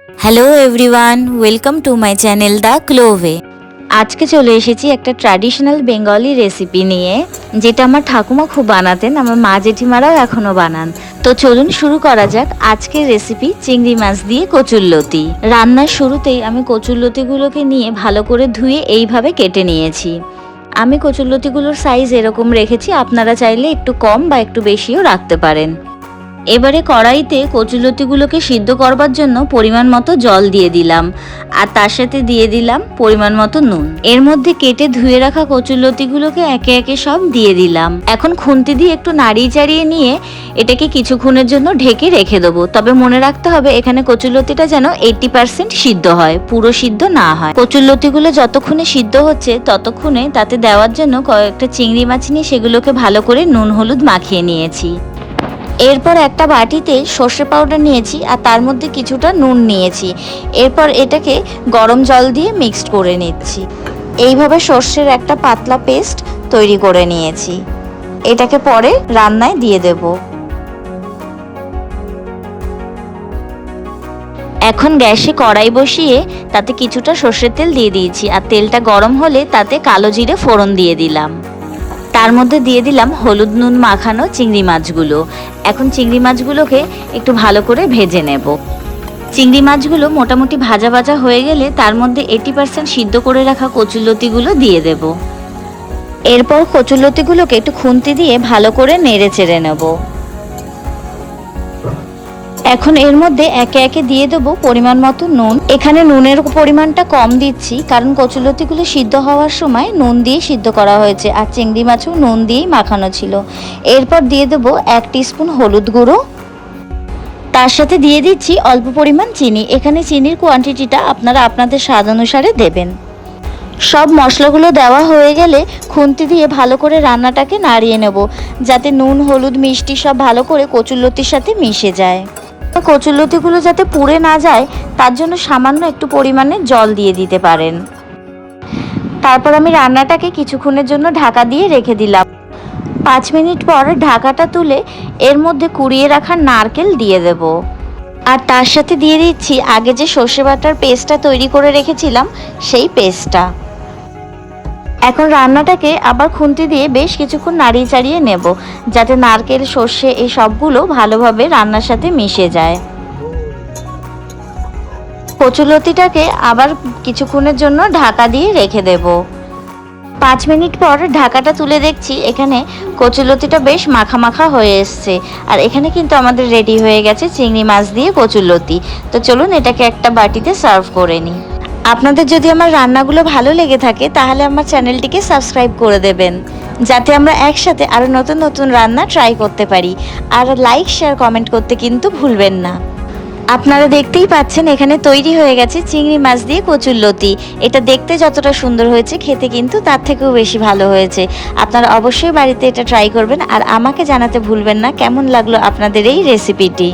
Hello everyone, welcome to my channel the clove. আজকে চলে এসেছি একটা ট্র্যাডিশনাল বেঙ্গলি রেসিপি নিয়ে, যেটা আমার ঠাকুমা খুব বানাতেন, আমার মা জেঠিমারাও এখনও বানান। তো চলুন শুরু করা যাক আজকের রেসিপি চিংড়ি মাছ দিয়ে কচুরলতি। রান্নার শুরুতেই আমি কচুরলতিগুলোকে নিয়ে ভালো করে ধুয়ে এইভাবে কেটে নিয়েছি। আমি কচুরলতিগুলোর সাইজ এরকম রেখেছি, আপনারা চাইলে একটু কম বা একটু বেশিও রাখতে পারেন। এবারে কড়াইতে কচুরলতিগুলোকে সিদ্ধ করবার জন্য পরিমাণ মতো জল দিয়ে দিলাম, আর তার সাথে দিয়ে দিলাম পরিমাণ মতো নুন। এর মধ্যে কেটে ধুয়ে রাখা কচুরলতিগুলোকে একে একে সব দিয়ে দিলাম। এখন খুন্তি দিয়ে একটু নাড়িয়ে চাড়িয়ে নিয়ে এটাকে কিছুক্ষণের জন্য ঢেকে রেখে দেবো। তবে মনে রাখতে হবে এখানে কচুরলতিটা যেন 80% সিদ্ধ হয়, পুরো সিদ্ধ না হয়। কচুরলতিগুলো যতক্ষণে সিদ্ধ হচ্ছে ততক্ষণে তাতে দেওয়ার জন্য কয়েকটা চিংড়ি মাছ নিয়ে সেগুলোকে ভালো করে নুন হলুদ মাখিয়ে নিয়েছি। এরপর একটা বাটিতে সর্ষে পাউডার নিয়েছি আর তার মধ্যে কিছুটা নুন নিয়েছি। এরপর এটাকে গরম জল দিয়ে মিক্সড করে নিচ্ছি। এইভাবে সর্ষের একটা পাতলা পেস্ট তৈরি করে নিয়েছি। এটাকে পরে রান্নায় দিয়ে দেব। এখন গ্যাসে কড়াই বসিয়ে তাতে কিছুটা সর্ষের তেল দিয়ে দিয়েছি, আর তেলটা গরম হলে তাতে কালো জিরে ফোড়ন দিয়ে দিলাম। তার মধ্যে দিয়ে দিলাম হলুদ নুন মাখানো চিংড়ি মাছগুলো। এখন চিংড়ি মাছগুলোকে একটু ভালো করে ভেজে নেব। চিংড়ি মাছগুলো মোটামুটি ভাজা ভাজা হয়ে গেলে তার মধ্যে 80% সিদ্ধ করে রাখা কচুরলতিগুলো দিয়ে দেব। এরপর কচুরলতিগুলোকে একটু খুন্তি দিয়ে ভালো করে নেড়ে চেড়ে নেব। এখন এর মধ্যে একে একে দিয়ে দেবো পরিমাণ মতো নুন। এখানে নুনের পরিমাণটা কম দিচ্ছি, কারণ কচুরলতিগুলো সিদ্ধ হওয়ার সময় নুন দিয়ে সিদ্ধ করা হয়েছে, আর চিংড়ি মাছও নুন দিয়েই মাখানো ছিল। এরপর দিয়ে দেবো 1 টিস্পুন হলুদ গুঁড়ো। তার সাথে দিয়ে দিচ্ছি অল্প পরিমাণ চিনি। এখানে চিনির কোয়ান্টিটিটা আপনারা আপনাদের স্বাদ অনুসারে দেবেন। সব মশলাগুলো দেওয়া হয়ে গেলে খুন্তি দিয়ে ভালো করে রান্নাটাকে নাড়িয়ে নেব, যাতে নুন হলুদ মিষ্টি সব ভালো করে কচুরলতির সাথে মিশে যায়। কচুরলতিগুলো যাতে পুড়ে না যায় তার জন্য সামান্য একটু পরিমাণে জল দিয়ে দিতে পারেন। তারপর আমি রান্নাটাকে কিছুক্ষণের জন্য ঢাকা দিয়ে রেখে দিলাম। 5 মিনিট পর ঢাকাটা তুলে এর মধ্যে কুড়িয়ে রাখা নারকেল দিয়ে দেব, আর তার সাথে দিয়ে দিচ্ছি আগে যে সর্ষে বাটার পেস্টটা তৈরি করে রেখেছিলাম সেই পেস্টটা। এখন রান্নাটাকে আবার খুন্তি দিয়ে বেশ কিছুক্ষণ নাড়িয়ে চাড়িয়ে নেব, যাতে নারকেল সর্ষে এই সবগুলো ভালোভাবে রান্নার সাথে মিশে যায়। কচুরলতিটাকে আবার কিছুক্ষণের জন্য ঢাকা দিয়ে রেখে দেব। 5 মিনিট পর ঢাকাটা তুলে দেখছি এখানে কচুরলতিটা বেশ মাখা মাখা হয়ে এসছে, আর এখানে কিন্তু আমাদের রেডি হয়ে গেছে চিংড়ি মাছ দিয়ে কচুরলতি। তো চলুন এটাকে একটা বাটিতে সার্ভ করে নিই। আপনাদের যদি আমার রান্নাগুলো ভালো লেগে থাকে তাহলে আমার চ্যানেলটিকে সাবস্ক্রাইব করে দেবেন, যাতে আমরা একসাথে আরও নতুন নতুন রান্না ট্রাই করতে পারি। আর লাইক শেয়ার কমেন্ট করতে কিন্তু ভুলবেন না। আপনারা দেখতেই পাচ্ছেন এখানে তৈরি হয়ে গেছে চিংড়ি মাছ দিয়ে কচুরলতি। এটা দেখতে যতটা সুন্দর হয়েছে খেতে কিন্তু তার থেকেও বেশি ভালো হয়েছে। আপনারা অবশ্যই বাড়িতে এটা ট্রাই করবেন, আর আমাকে জানাতে ভুলবেন না কেমন লাগলো আপনাদের এই রেসিপিটি।